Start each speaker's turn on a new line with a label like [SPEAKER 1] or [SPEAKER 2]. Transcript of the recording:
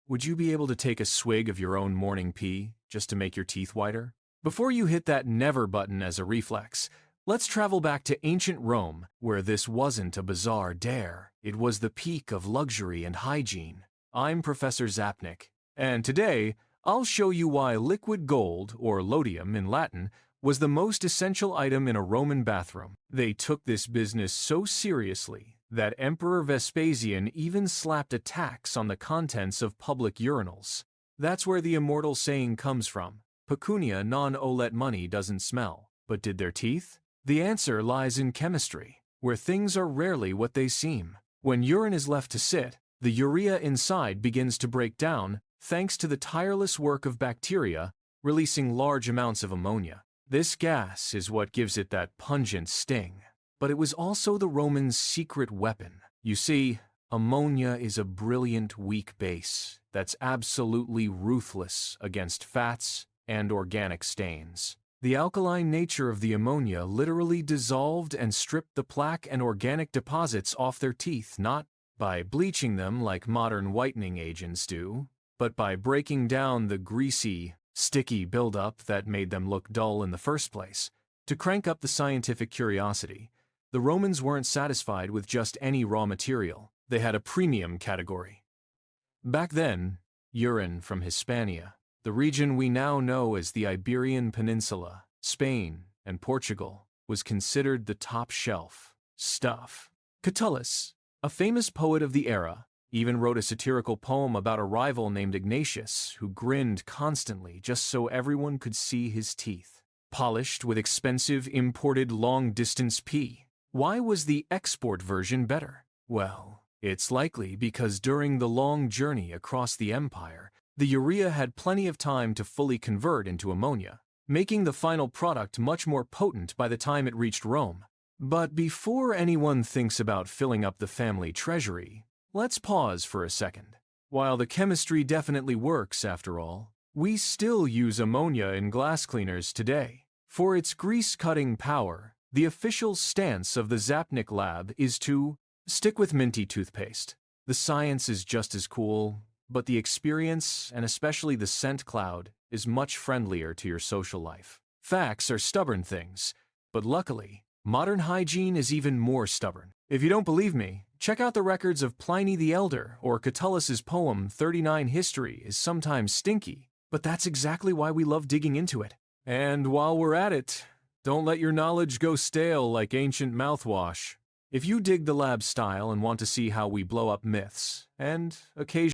[SPEAKER 1] Would you be able to take a swig of your own morning pee just to make your teeth whiter? Before you hit that never button as a reflex, let's travel back to ancient Rome, where this wasn't a bizarre dare. It was the peak of luxury and hygiene. I'm Professor Zapnik, and today I'll show you why liquid gold, or lodium in Latin, was the most essential item in a Roman bathroom. They took this business so seriously that Emperor Vespasian even slapped a tax on the contents of public urinals. That's where the immortal saying comes from: pecunia non olet, money doesn't smell. But did their teeth? The answer lies in chemistry, where things are rarely what they seem. When urine is left to sit, the urea inside begins to break down thanks to the tireless work of bacteria, releasing large amounts of ammonia. This gas is what gives it that pungent sting. But it was also the Romans' secret weapon. You see, ammonia is a brilliant weak base that's absolutely ruthless against fats and organic stains. The alkaline nature of the ammonia literally dissolved and stripped the plaque and organic deposits off their teeth, not by bleaching them like modern whitening agents do, but by breaking down the greasy, sticky buildup that made them look dull in the first place. To crank up the scientific curiosity, the Romans weren't satisfied with just any raw material. They had a premium category. Back then, urine from Hispania, the region we now know as the Iberian Peninsula, Spain, and Portugal, was considered the top shelf stuff. Catullus, a famous poet of the era, even wrote a satirical poem about a rival named Ignatius who grinned constantly just so everyone could see his teeth. Polished with expensive imported long-distance pee. Why was the export version better? Well, it's likely because during the long journey across the empire, the urea had plenty of time to fully convert into ammonia, making the final product much more potent by the time it reached Rome. But before anyone thinks about filling up the family treasury, let's pause for a second. While the chemistry definitely works after all, we still use ammonia in glass cleaners today. For its grease-cutting power, the official stance of the Zapnik Lab is to stick with minty toothpaste. The science is just as cool, but the experience, and especially the scent cloud, is much friendlier to your social life. Facts are stubborn things, but luckily, modern hygiene is even more stubborn. If you don't believe me, check out the records of Pliny the Elder or Catullus's poem 39 History is sometimes stinky, but that's exactly why we love digging into it. And while we're at it, don't let your knowledge go stale like ancient mouthwash. If you dig the lab style and want to see how we blow up myths, and occasionally